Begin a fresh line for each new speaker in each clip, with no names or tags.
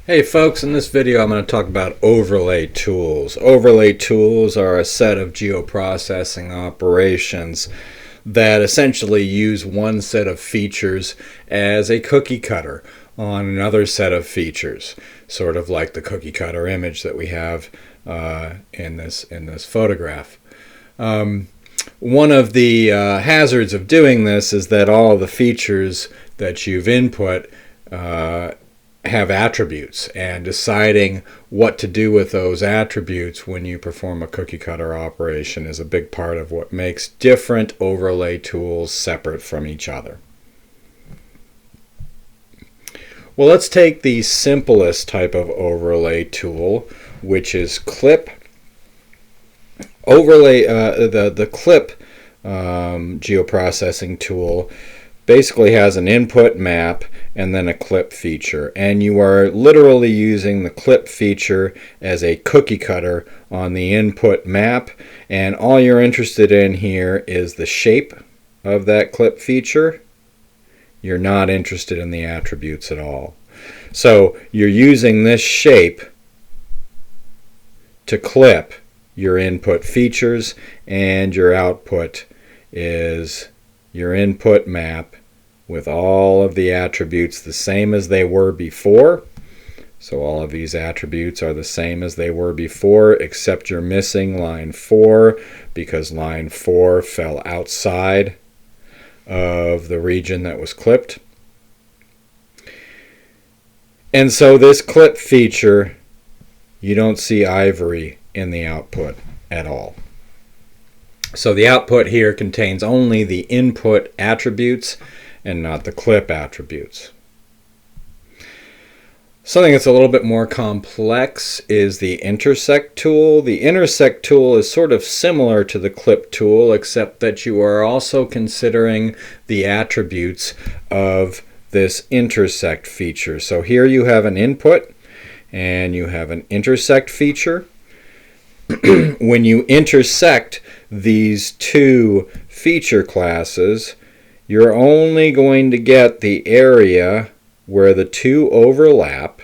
Hey folks, in this video I'm going to talk about overlay tools. Overlay tools are a set of geoprocessing operations that essentially use one set of features as a cookie cutter on another set of features, sort of like the cookie cutter image that we have in this photograph. One of the hazards of doing this is that all of the features that you've input have attributes, and deciding what to do with those attributes when you perform a cookie cutter operation is a big part of what makes different overlay tools separate from each other. Well, let's take the simplest type of overlay tool, which is clip. The clip geoprocessing tool basically has an input map and then a clip feature, and you are literally using the clip feature as a cookie cutter on the input map, and all you're interested in here is the shape of that clip feature. You're not interested in the attributes at all. So you're using this shape to clip your input features, and your output is your input map with all of the attributes the same as they were before. So all of these attributes are the same as they were before, except you're missing line 4 because line 4 fell outside of the region that was clipped. And so this clip feature, you don't see ivory in the output at all. So the output here contains only the input attributes and not the clip attributes. Something that's a little bit more complex is the Intersect tool. The Intersect tool is sort of similar to the clip tool, except that you are also considering the attributes of this intersect feature. So here you have an input and you have an intersect feature. When you intersect these two feature classes, you're only going to get the area where the two overlap,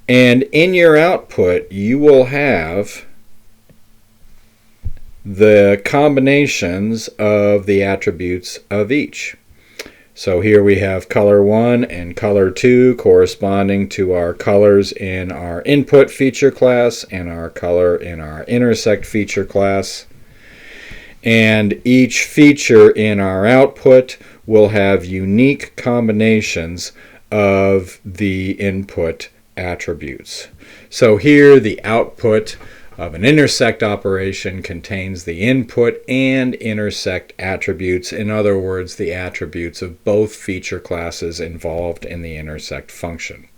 and in your output you will have the combinations of the attributes of each. So here we have color 1 and color 2 corresponding to our colors in our input feature class and our color in our intersect feature class. And each feature in our output will have unique combinations of the input attributes. So here the output of an intersect operation contains the input and intersect attributes. In other words, the attributes of both feature classes involved in the intersect function.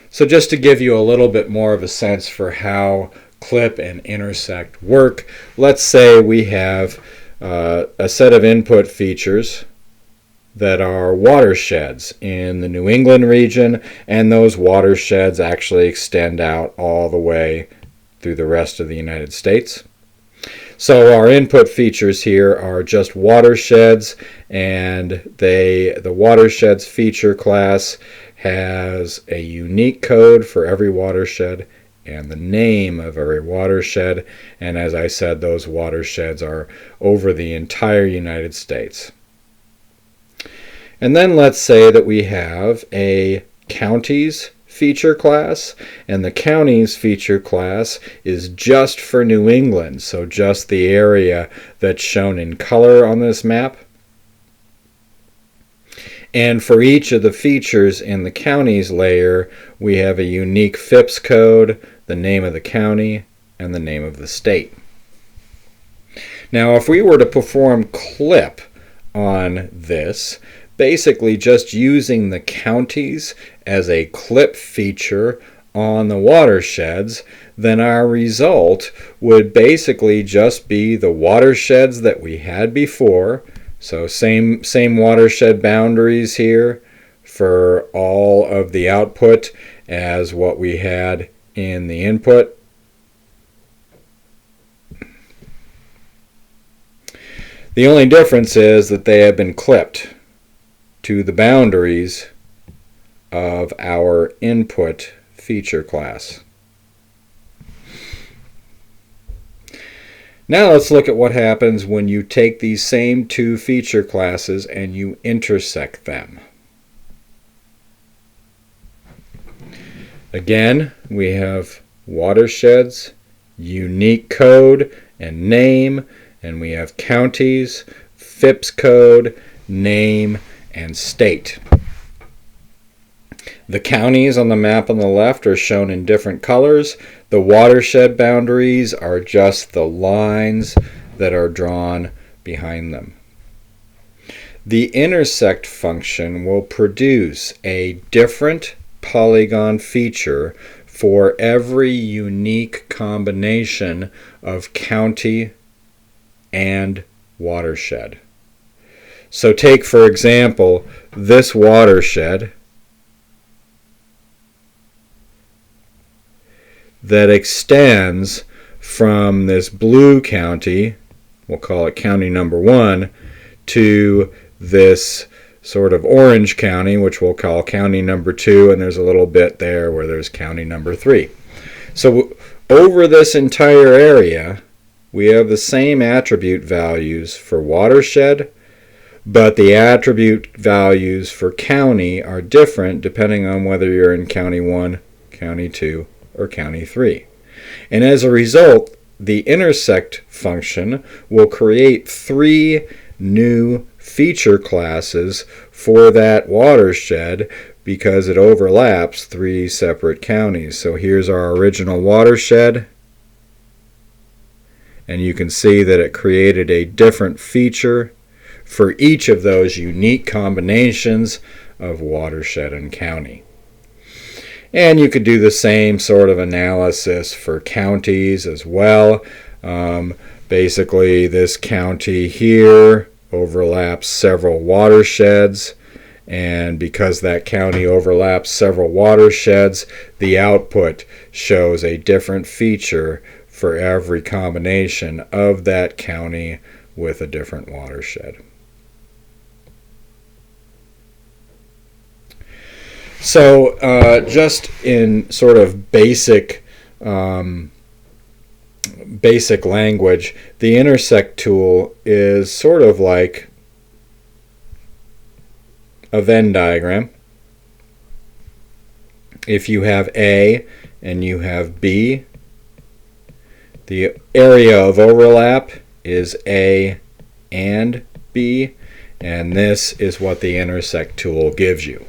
So just to give you a little bit more of a sense for how clip and intersect work, let's say we have a set of input features that are watersheds in the New England region, and those watersheds actually extend out all the way through the rest of the United States. So our input features here are just watersheds, and the watersheds feature class has a unique code for every watershed and the name of every watershed, and as I said, those watersheds are over the entire United States. And then let's say that we have a counties feature class, and the counties feature class is just for New England, so just the area that's shown in color on this map. And for each of the features in the counties layer, we have a unique FIPS code, the name of the county, and the name of the state. Now, if we were to perform clip on this, basically just using the counties as a clip feature on the watersheds, then our result would basically just be the watersheds that we had before. So same watershed boundaries here for all of the output as what we had in the input. The only difference is that they have been clipped. to the boundaries of our input feature class. Now let's look at what happens when you take these same two feature classes and you intersect them. Again, we have watersheds, unique code and name, and we have counties, FIPS code, name, and state. The counties on the map on the left are shown in different colors. The watershed boundaries are just the lines that are drawn behind them. The intersect function will produce a different polygon feature for every unique combination of county and watershed. So take, for example, this watershed that extends from this blue county, we'll call it county number 1, to this sort of orange county, which we'll call county number 2, and there's a little bit there where there's county number 3. So over this entire area, we have the same attribute values for watershed, but the attribute values for county are different depending on whether you're in county 1, county 2, or county 3. And as a result, the intersect function will create 3 new feature classes for that watershed because it overlaps 3 separate counties. So here's our original watershed, and you can see that it created a different feature for each of those unique combinations of watershed and county. And you could do the same sort of analysis for counties as well. Basically, this county here overlaps several watersheds, and because that county overlaps several watersheds, the output shows a different feature for every combination of that county with a different watershed. So just in sort of basic language, the intersect tool is sort of like a Venn diagram. If you have A and you have B, the area of overlap is A and B, and this is what the intersect tool gives you.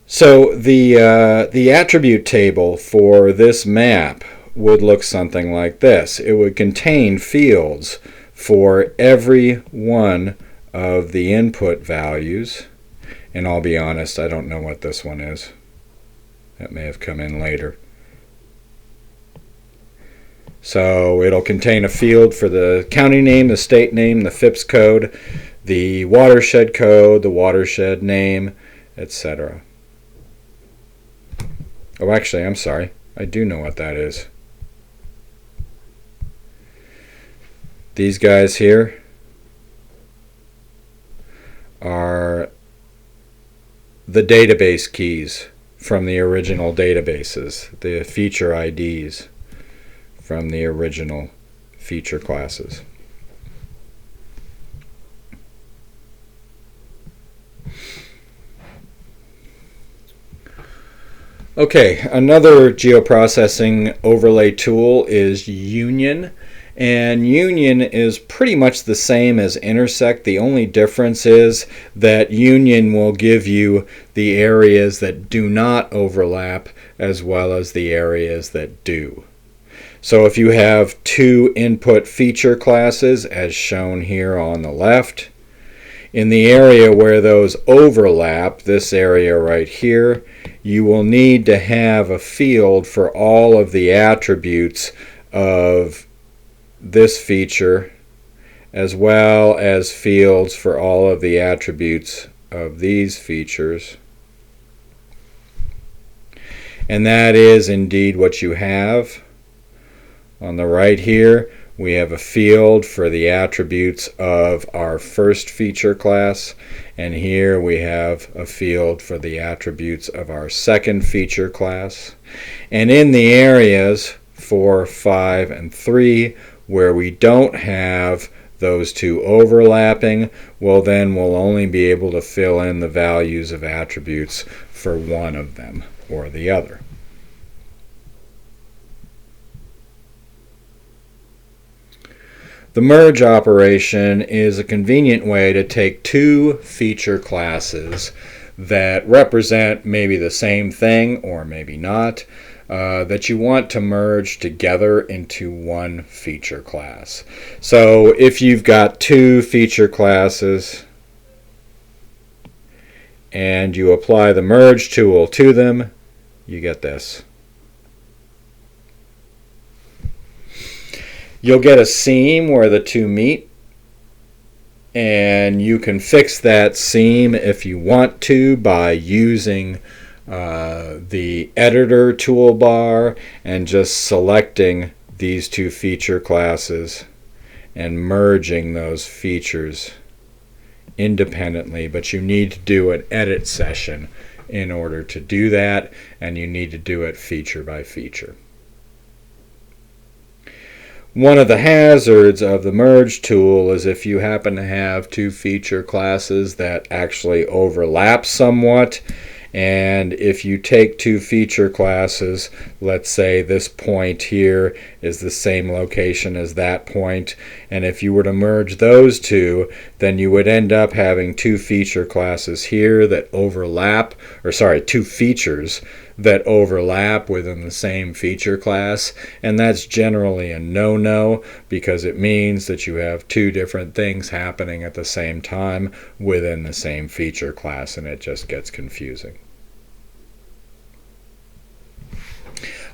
So the attribute table for this map would look something like this. It would contain fields for every one of the input values, and I'll be honest, I don't know what this one is. That may have come in later. So it'll contain a field for the county name, the state name, the FIPS code, the watershed code, the watershed name, etc. Oh, actually, I'm sorry. I do know what that is. These guys here are the database keys from the original databases, the feature IDs from the original feature classes. Okay, another geoprocessing overlay tool is Union, and Union is pretty much the same as Intersect. The only difference is that Union will give you the areas that do not overlap as well as the areas that do. So if you have 2 input feature classes as shown here on the left, in the area where those overlap, this area right here, you will need to have a field for all of the attributes of this feature as well as fields for all of the attributes of these features. And that is indeed what you have. On the right here, we have a field for the attributes of our first feature class, and here we have a field for the attributes of our second feature class. And in the areas 4, 5, and 3, where we don't have those two overlapping, well, then we'll only be able to fill in the values of attributes for one of them or the other. The merge operation is a convenient way to take two feature classes that represent maybe the same thing or maybe not, that you want to merge together into one feature class. So if you've got two feature classes and you apply the merge tool to them, you get this. You'll get a seam where the two meet, and you can fix that seam if you want to by using the editor toolbar and just selecting these two feature classes and merging those features independently. But you need to do an edit session in order to do that, and you need to do it feature by feature. One of the hazards of the merge tool is if you happen to have two feature classes that actually overlap somewhat, and if you take two feature classes, let's say this point here is the same location as that point, and if you were to merge those two, then you would end up having two feature classes here that overlap, or sorry, two features that overlap within the same feature class, and that's generally a no-no because it means that you have two different things happening at the same time within the same feature class, and it just gets confusing.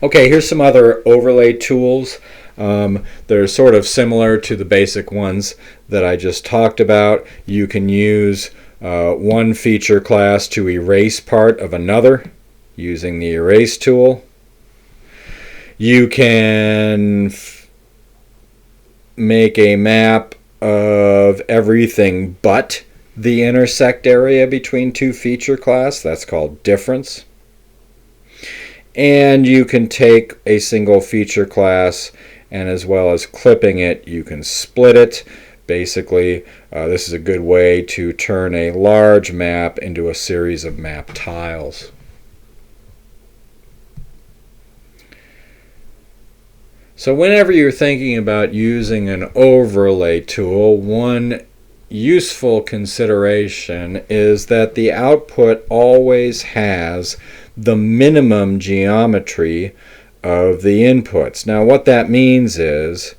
Okay, here's some other overlay tools. They're sort of similar to the basic ones that I just talked about. You can use one feature class to erase part of another using the erase tool. You can make a map of everything but the intersect area between two feature class. That's called difference. And you can take a single feature class, and as well as clipping it, you can split it. Basically, this is a good way to turn a large map into a series of map tiles. So whenever you're thinking about using an overlay tool, one useful consideration is that the output always has the minimum geometry of the inputs. Now what that means is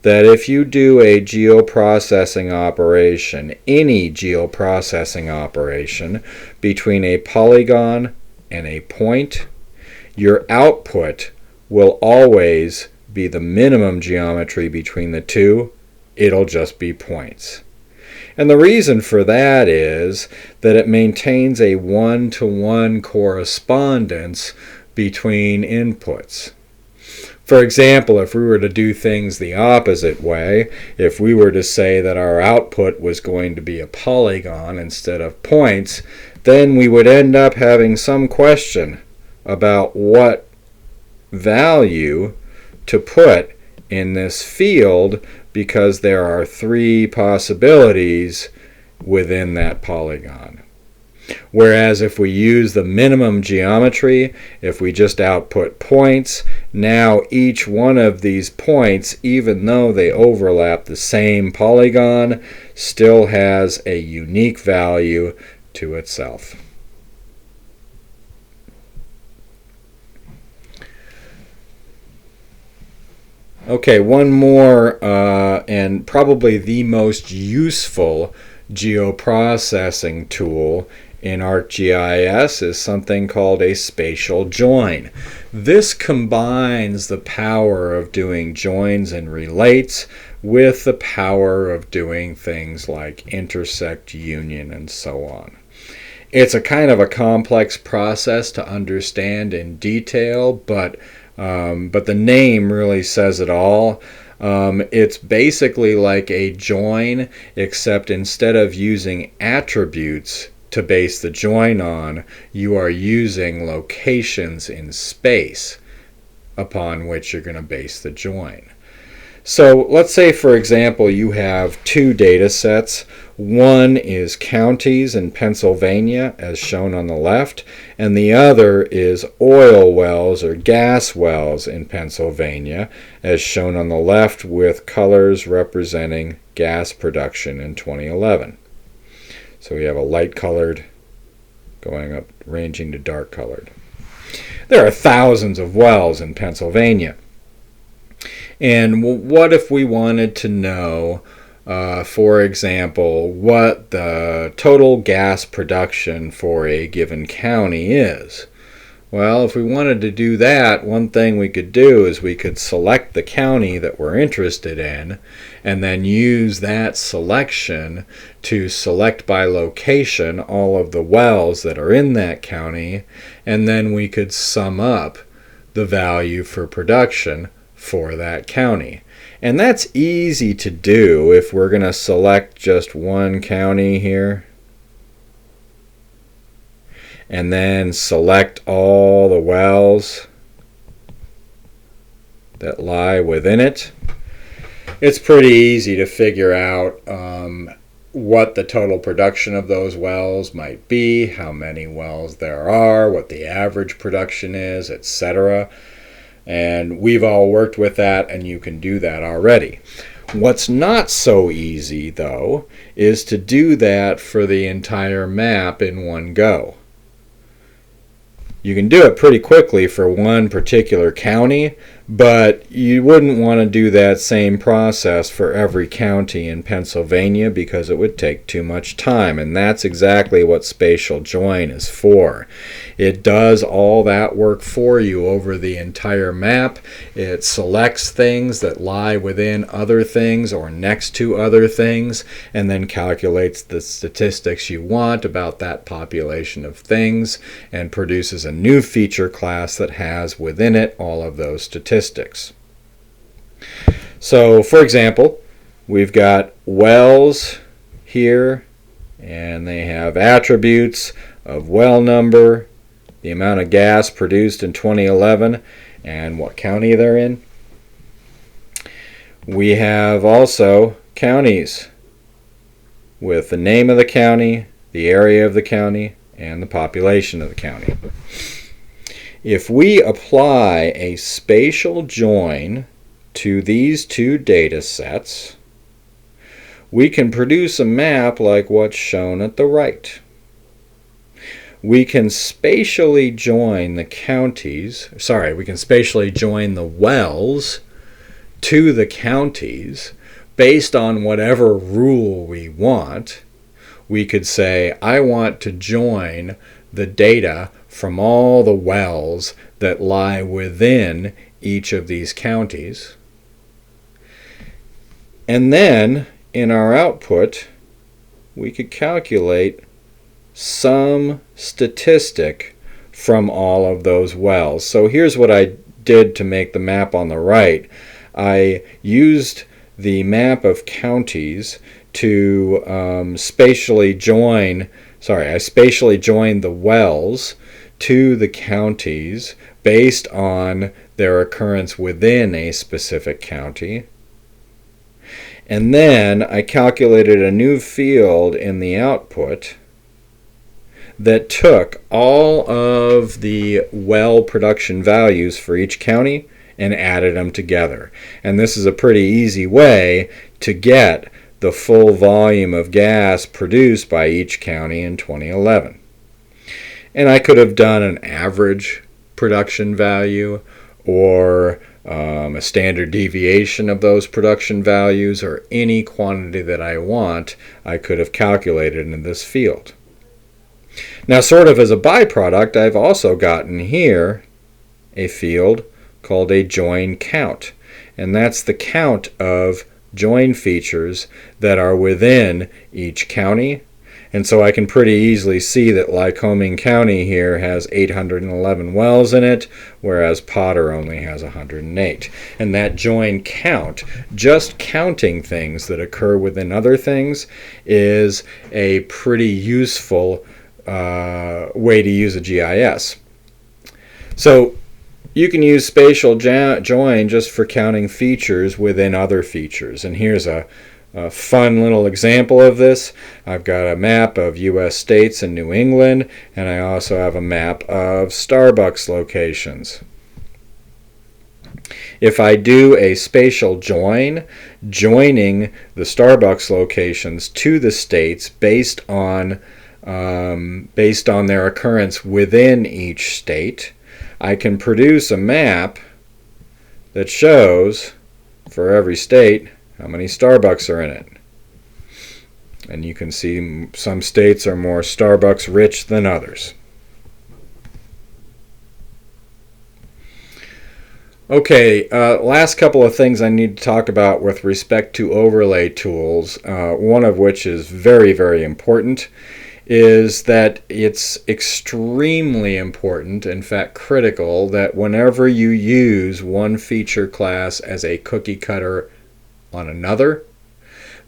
that if you do a geoprocessing operation, any geoprocessing operation between a polygon and a point, your output will always be the minimum geometry between the two. It'll just be points. And the reason for that is that it maintains a one-to-one correspondence between inputs. For example, if we were to do things the opposite way, if we were to say that our output was going to be a polygon instead of points, then we would end up having some question about what value to put in this field, because there are three possibilities within that polygon. Whereas if we use the minimum geometry, if we just output points, now each one of these points, even though they overlap the same polygon, still has a unique value to itself. Okay, one more and probably the most useful geoprocessing tool in ArcGIS is something called a Spatial Join. This combines the power of doing joins and relates with the power of doing things like intersect, union, and so on. It's a kind of a complex process to understand in detail, but the name really says it all. It's basically like a join, except instead of using attributes to base the join on, you are using locations in space upon which you're going to base the join. So let's say, for example, you have two data sets. One is counties in Pennsylvania, as shown on the left, and the other is oil wells or gas wells in Pennsylvania, as shown on the left, with colors representing gas production in 2011. So we have a light colored going up, ranging to dark colored. There are thousands of wells in Pennsylvania. And what if we wanted to know, for example, what the total gas production for a given county is? Well, if we wanted to do that, one thing we could do is we could select the county that we're interested in and then use that selection to select by location all of the wells that are in that county, and then we could sum up the value for production for that county. And that's easy to do if we're going to select just one county here and then select all the wells that lie within it. It's pretty easy to figure out what the total production of those wells might be, how many wells there are, what the average production is, etc. And we've all worked with that, and you can do that already. What's not so easy, though, is to do that for the entire map in one go. You can do it pretty quickly for one particular county, but you wouldn't want to do that same process for every county in Pennsylvania because it would take too much time, and that's exactly what Spatial Join is for. It does all that work for you over the entire map. It selects things that lie within other things or next to other things, and then calculates the statistics you want about that population of things and produces a new feature class that has within it all of those statistics. So, for example, we've got wells here, and they have attributes of well number, the amount of gas produced in 2011, and what county they're in. We have also counties with the name of the county, the area of the county, and the population of the county. If we apply a spatial join to these two data sets, we can produce a map like what's shown at the right. We can spatially join the wells to the counties based on whatever rule we want. We could say, I want to join the data from all the wells that lie within each of these counties. And then, in our output, we could calculate some statistic from all of those wells. So here's what I did to make the map on the right. I used the map of counties to spatially joined the wells to the counties based on their occurrence within a specific county. And then I calculated a new field in the output that took all of the well production values for each county and added them together. And this is a pretty easy way to get the full volume of gas produced by each county in 2011. And I could have done an average production value or a standard deviation of those production values, or any quantity that I want, I could have calculated in this field. Now, sort of as a byproduct, I've also gotten here a field called a join count, and that's the count of join features that are within each county, And so I can pretty easily see that Lycoming County here has 811 wells in it, whereas Potter only has 108. And that join count, just counting things that occur within other things, is a pretty useful way to use a GIS. So you can use Spatial Join just for counting features within other features. And here's a fun little example of this. I've got a map of U.S. states and New England, and I also have a map of Starbucks locations. If I do a spatial join, joining the Starbucks locations to the states based on their occurrence within each state, I can produce a map that shows for every state how many Starbucks are in it. And you can see some states are more Starbucks rich than others. Okay, last couple of things I need to talk about with respect to overlay tools, one of which is very, very important, is that it's extremely important, in fact critical, that whenever you use one feature class as a cookie cutter on another,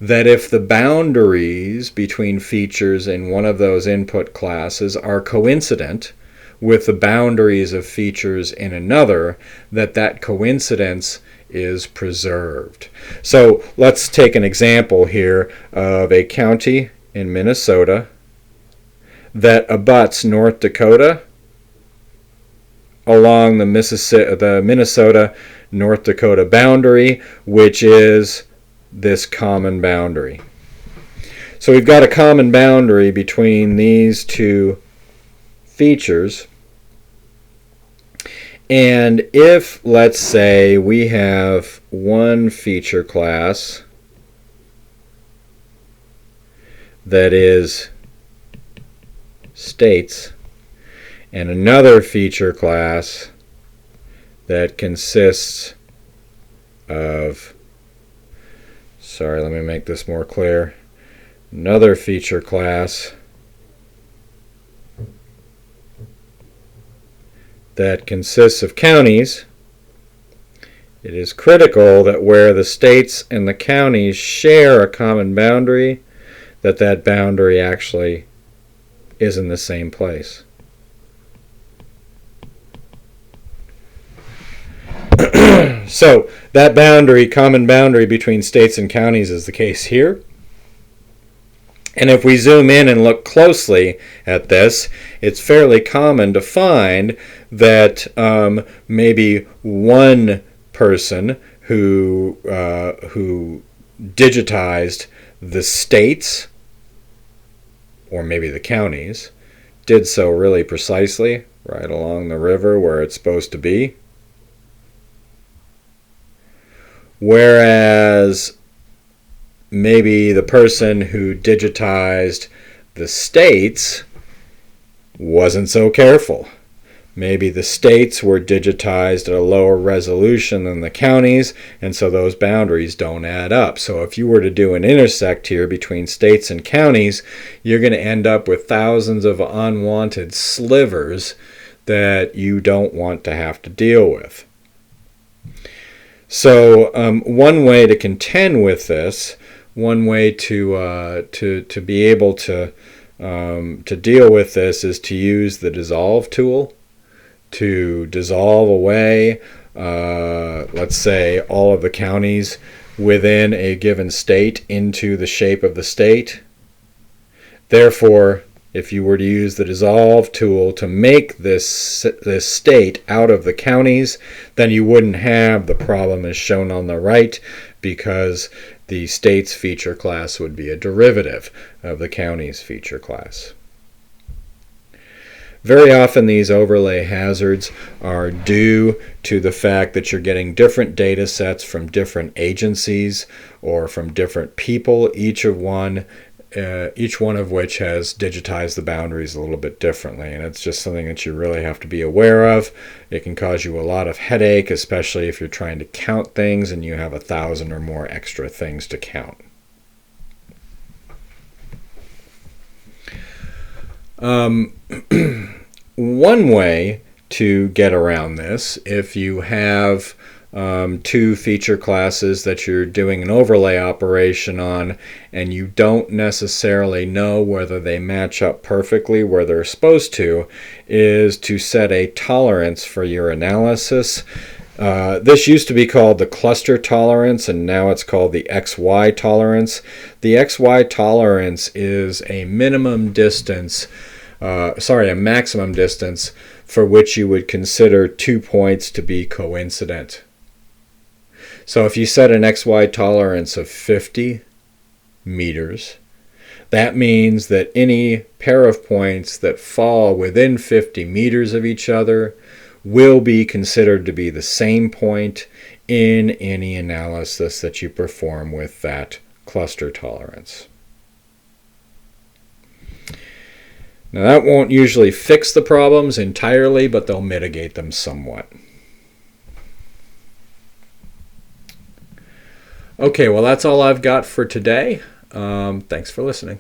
that if the boundaries between features in one of those input classes are coincident with the boundaries of features in another, that coincidence is preserved. So let's take an example here of a county in Minnesota that abuts North Dakota along the Minnesota-North Dakota boundary, which is this common boundary. So we've got a common boundary between these two features. And if, let's say, we have one feature class that is states, and another feature class that consists of, let me make this more clear, another feature class that consists of counties, it is critical that where the states and the counties share a common boundary, that boundary actually is in the same place. So that boundary, common boundary between states and counties, is the case here. And if we zoom in and look closely at this, it's fairly common to find that maybe one person who digitized the states, or maybe the counties, did so really precisely right along the river where it's supposed to be. Whereas maybe the person who digitized the states wasn't so careful. Maybe the states were digitized at a lower resolution than the counties, and so those boundaries don't add up. So if you were to do an intersect here between states and counties, you're going to end up with thousands of unwanted slivers that you don't want to have to deal with. So one way to contend with this, one way to be able to deal with this, is to use the dissolve tool to dissolve away, let's say, all of the counties within a given state into the shape of the state. Therefore, if you were to use the dissolve tool to make this state out of the counties, then you wouldn't have the problem as shown on the right, because the state's feature class would be a derivative of the county's feature class. Very often these overlay hazards are due to the fact that you're getting different data sets from different agencies or from different people, each one of which has digitized the boundaries a little bit differently. And it's just something that you really have to be aware of. It can cause you a lot of headache, especially if you're trying to count things and you have 1,000 or more extra things to count. One way to get around this, if you have two feature classes that you're doing an overlay operation on and you don't necessarily know whether they match up perfectly where they're supposed to, is to set a tolerance for your analysis. This used to be called the cluster tolerance, and now it's called the XY tolerance. The XY tolerance is a maximum distance for which you would consider 2 points to be coincident. So if you set an XY tolerance of 50 meters, that means that any pair of points that fall within 50 meters of each other will be considered to be the same point in any analysis that you perform with that cluster tolerance. Now that won't usually fix the problems entirely, but they'll mitigate them somewhat. Okay, well that's all I've got for today. Thanks for listening.